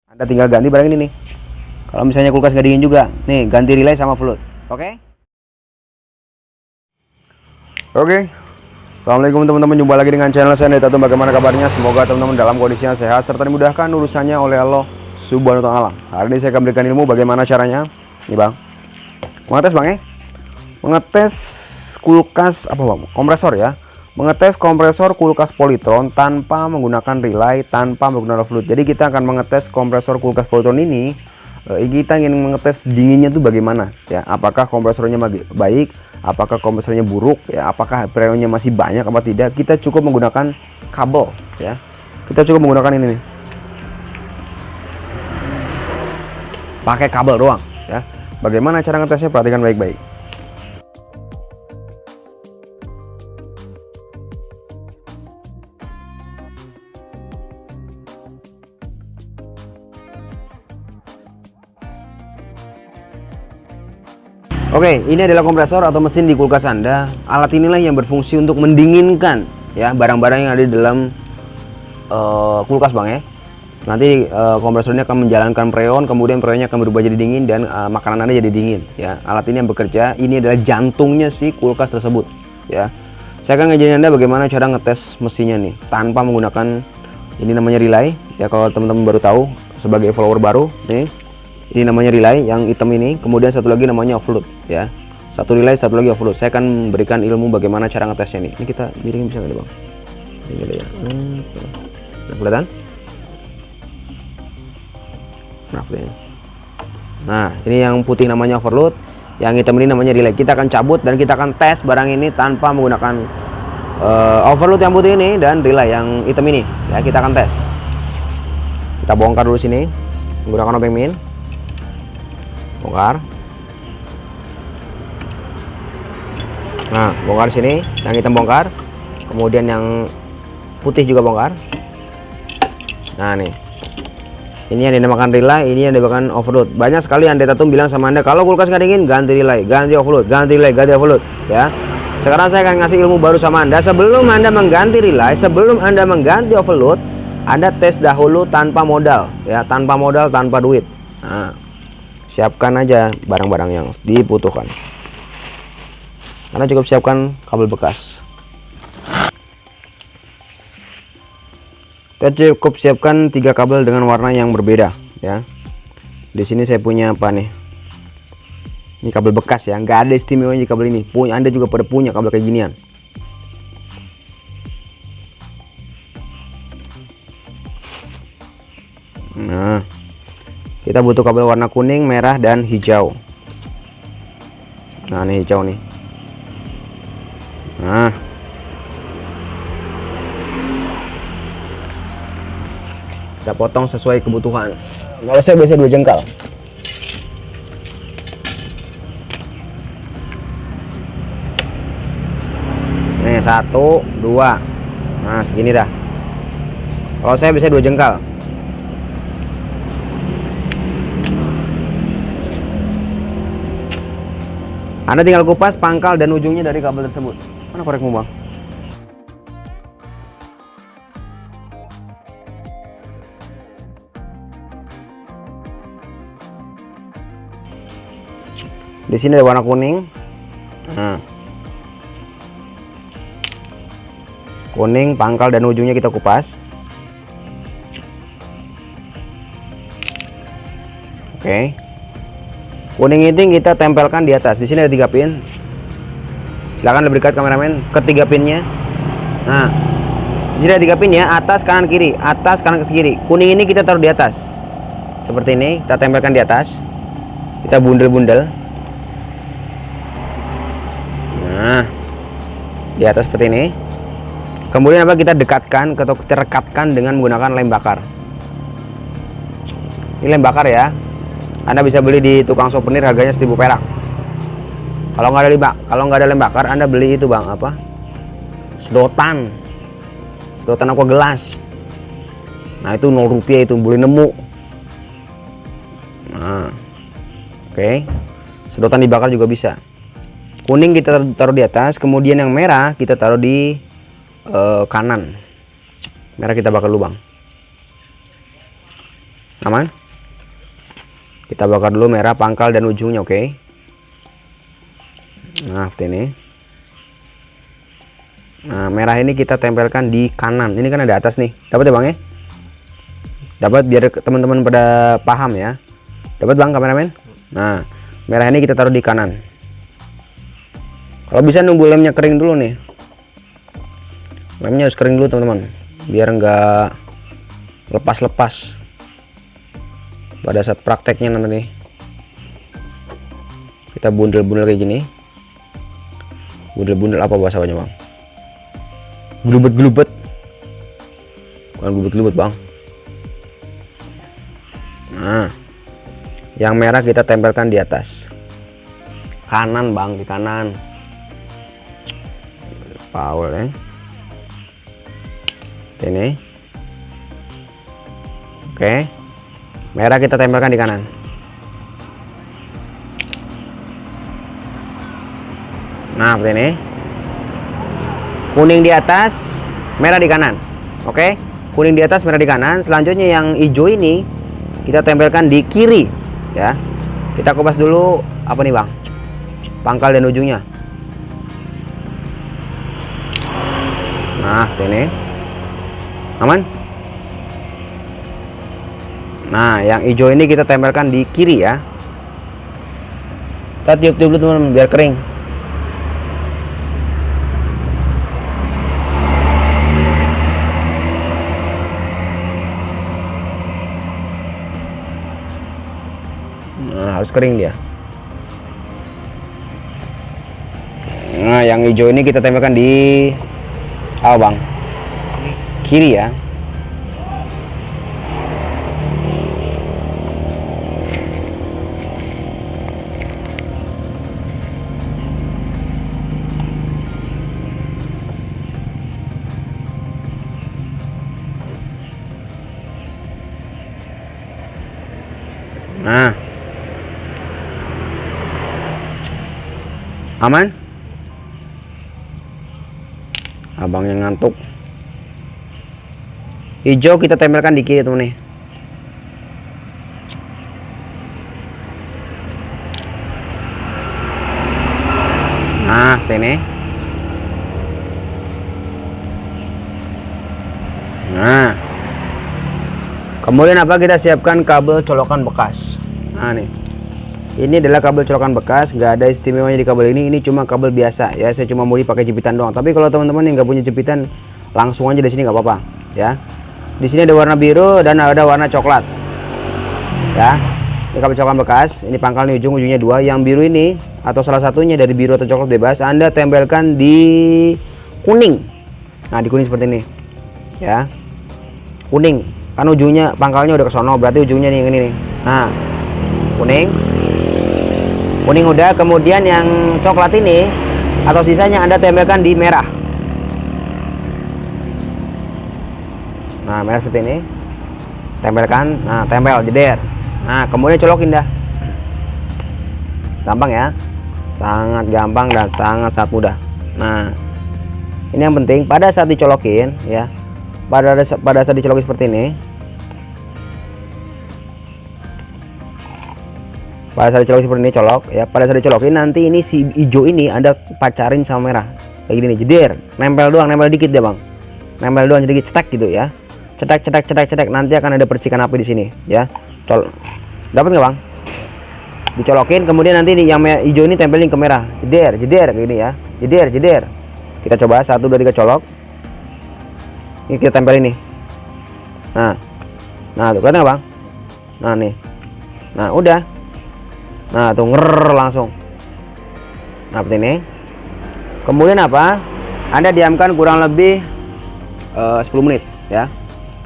Anda tinggal ganti barang ini nih. Kalau misalnya kulkas nggak dingin juga, nih ganti relay sama fluid. Oke? Oke. Assalamualaikum teman-teman, jumpa lagi dengan channel saya Neta. Bagaimana kabarnya? Semoga teman-teman dalam kondisi yang sehat serta dimudahkan urusannya oleh Allah Subhanahu wa taala. Hari ini saya akan berikan ilmu bagaimana caranya. Nih Bang. Mengetes Bang ya. Mengetes kulkas apa Bang? Kompresor ya. Mengetes kompresor kulkas Polytron tanpa menggunakan relay, tanpa menggunakan fluid. Jadi kita akan mengetes kompresor kulkas Polytron ini. Kita ingin mengetes dinginnya tuh bagaimana ya, apakah kompresornya baik, apakah kompresornya buruk ya, apakah freonnya masih banyak apa tidak. Kita cukup menggunakan kabel ya, kita cukup menggunakan ini nih, pakai kabel doang ya. Bagaimana cara ngetesnya, perhatikan baik-baik. Oke, ini adalah kompresor atau mesin di kulkas Anda. Alat inilah yang berfungsi untuk mendinginkan ya barang-barang yang ada di dalam kulkas Bang ya. Nanti kompresor ini akan menjalankan freon, kemudian freonnya akan berubah jadi dingin dan makanan Anda jadi dingin ya. Alat ini yang bekerja, ini adalah jantungnya si kulkas tersebut ya. Saya akan ngajarin Anda bagaimana cara ngetes mesinnya nih tanpa menggunakan ini namanya relay ya. Kalau teman-teman baru tahu sebagai follower baru nih, ini namanya relay yang hitam ini, kemudian satu lagi namanya offload ya. Satu relay, satu lagi offload. Saya akan berikan ilmu bagaimana cara ngetesnya nih. Ini kita miringin bisa nggak Bang? Ini ya. Kelihatan? Nah, ini yang putih namanya overload, yang hitam ini namanya relay. Kita akan cabut dan kita akan tes barang ini tanpa menggunakan overload yang putih ini dan relay yang hitam ini ya. Kita akan tes. Kita bongkar dulu sini menggunakan obeng min. Bongkar. Nah, bongkar sini, yang hitam bongkar, kemudian yang putih juga bongkar. Nah nih, ini yang dinamakan relay, ini yang dinamakan overload. Banyak sekali Anda Tatum bilang sama Anda, kalau kulkas nggak dingin ganti relay, ganti overload, ganti relay, ganti overload ya. Sekarang saya akan ngasih ilmu baru sama Anda. Sebelum Anda mengganti relay, sebelum Anda mengganti overload, Anda tes dahulu tanpa modal ya, tanpa modal, tanpa duit. Nah, siapkan aja barang-barang yang dibutuhkan. Karena cukup siapkan kabel bekas. Kita cukup siapkan 3 kabel dengan warna yang berbeda ya. Di sini saya punya apa nih? Ini kabel bekas ya, nggak ada istimewanya kabel ini. Punya Anda juga pada punya kabel kayak ginian. Nah, kita butuh kabel warna kuning, merah, dan hijau. Nah, ini hijau nih. Nah, kita potong sesuai kebutuhan. Kalau saya biasa 2 jengkal. Nih 1, 2. Nah, segini dah. Kalau saya biasa 2 jengkal. Anda tinggal kupas pangkal dan ujungnya dari kabel tersebut. Mana korekmu Bang? Di sini ada warna kuning. Nah, kuning, pangkal dan ujungnya kita kupas. Oke. Kuning ini kita tempelkan di atas. Di sini ada 3 pin. Silakan lebih dekat kameramen ke 3 pinnya. Nah, di sini ada 3 pin ya, atas, kanan, kiri, atas, kanan, kiri. Kuning ini kita taruh di atas. Seperti ini, kita tempelkan di atas. Kita bundel-bundel. Nah, di atas seperti ini. Kemudian apa, kita dekatkan atau kita rekatkan dengan menggunakan lem bakar. Ini lem bakar ya. Anda bisa beli di tukang souvenir, harganya 1000 perak. Kalau nggak ada lem bakar, Anda beli itu Bang, apa? Sedotan aqua gelas. Nah, itu 0 rupiah, itu boleh nemu. Nah, oke. Sedotan dibakar juga bisa. Kuning kita taruh di atas, kemudian yang merah kita taruh di kanan. Merah kita bakar dulu Bang. Aman? Kita bakar dulu merah pangkal dan ujungnya, oke. Nah, seperti ini. Nah, merah ini kita tempelkan di kanan. Ini kan ada atas nih. Dapat ya, Bang ya? Dapat, biar teman-teman pada paham ya. Dapat, Bang, kameramen? Nah, merah ini kita taruh di kanan. Kalau bisa nunggu lemnya kering dulu nih. Lemnya harus kering dulu, teman-teman, biar enggak lepas-lepas pada saat prakteknya nanti nih. Kita bundel-bundel kayak gini. Bundel-bundel apa bahasanya, Bang? Gelubet-gelubet. Bukan gelubet-gelubet, Bang. Nah, yang merah kita tempelkan di atas kanan, Bang, di kanan. Power ya. Ini. Oke. Merah kita tempelkan di kanan. Nah, seperti ini. Kuning di atas, merah di kanan. Oke. Kuning di atas, merah di kanan. Selanjutnya yang hijau ini kita tempelkan di kiri ya. Kita kupas dulu apa nih, Bang? Pangkal dan ujungnya. Nah, ini aman. Nah, yang hijau ini kita tempelkan di kiri ya. Kita tiup-tiup dulu, teman-teman, biar kering. Nah, harus kering dia. Nah, yang hijau ini kita tempelkan di Bang, kiri ya. Nah, aman. Abang yang ngantuk. Hijau kita tempelkan di kiri, teman nih. Nah, sini. Nah, kemudian apa, kita siapkan kabel colokan bekas. Nah nih, ini adalah kabel colokan bekas, nggak ada istimewanya di kabel ini cuma kabel biasa ya. Saya cuma mau dipakai jepitan doang. Tapi kalau teman-teman yang nggak punya jepitan, langsung aja di sini nggak apa-apa ya. Di sini ada warna biru dan ada warna coklat ya. Ini kabel colokan bekas. Ini pangkal nih, ujungnya dua. Yang biru ini atau salah satunya dari biru atau coklat bebas, Anda tempelkan di kuning. Nah, di kuning seperti ini ya. Kuning kan ujungnya, pangkalnya udah ke sono, berarti ujungnya nih yang ini nih. Nah, kuning udah. Kemudian yang coklat ini atau sisanya Anda tempelkan di merah. Nah, merah seperti ini, tempelkan. Nah, tempel, jeder. Nah, kemudian colokin dah. Gampang ya, sangat gampang dan sangat mudah. Nah, ini yang penting pada saat dicolokin ya, pada saat dicolokin seperti ini. Pada saat dicolok seperti ini, colok ya. Pada saat dicolokin nanti ini si hijau ini Anda pacarin sama merah kayak gini nih, jeder. Nempel doang, nempel dikit ya, Bang. Nempel doang sedikit, cetak gitu ya. Cetak. Nanti akan ada percikan api di sini ya. Dapat nggak, Bang? Dicolokin, kemudian nanti nih yang hijau ini tempelin ke merah. Jeder kayak gini ya. Jeder. Kita coba 1 2 3 colok. Ini kita tempelin nih. Nah, tuh kelihatan nggak, Bang? Nah, nih. Nah, udah. Nah, tuh langsung. Nah, seperti ini. Kemudian apa? Anda diamkan kurang lebih 10 menit ya.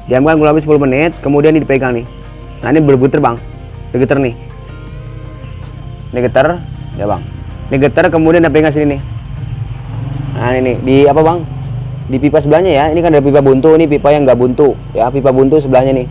Diamkan kurang lebih 10 menit, kemudian ini dipegang nih. Nah, ini bergetar, Bang. Bergetar nih. Ini getar ya, Bang. Ini getar, kemudian Anda pegang sini nih. Nah, ini di apa, Bang? Di pipa sebelahnya ya. Ini kan ada pipa buntu, ini pipa yang nggak buntu ya. Pipa buntu sebelahnya nih.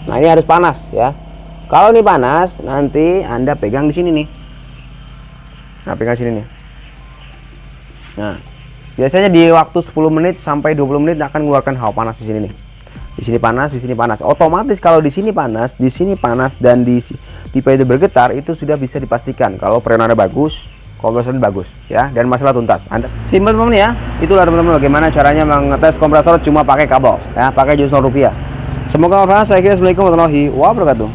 Nah, ini harus panas ya. Kalau ini panas, nanti Anda pegang di sini nih. Nah, pegang sini nih. Nah, biasanya di waktu 10 menit sampai 20 menit akan mengeluarkan hawa panas di sini nih. Di sini panas, di sini panas. Otomatis kalau di sini panas dan di pipa itu bergetar, itu sudah bisa dipastikan kalau freon Anda bagus, kompresor bagus ya, dan masalah tuntas. Anda simpel teman-teman ya. Itulah teman-teman bagaimana caranya mengetes kompresor cuma pakai kabel ya, pakai jus rupiah. Semoga bermanfaat. Saya kira Assalamualaikum warahmatullahi wabarakatuh.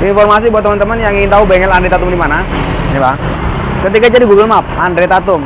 Informasi buat teman-teman yang ingin tahu bengkel Andre Tatum di mana. Ini Bang. Ketika jadi Google Map Andre Tatum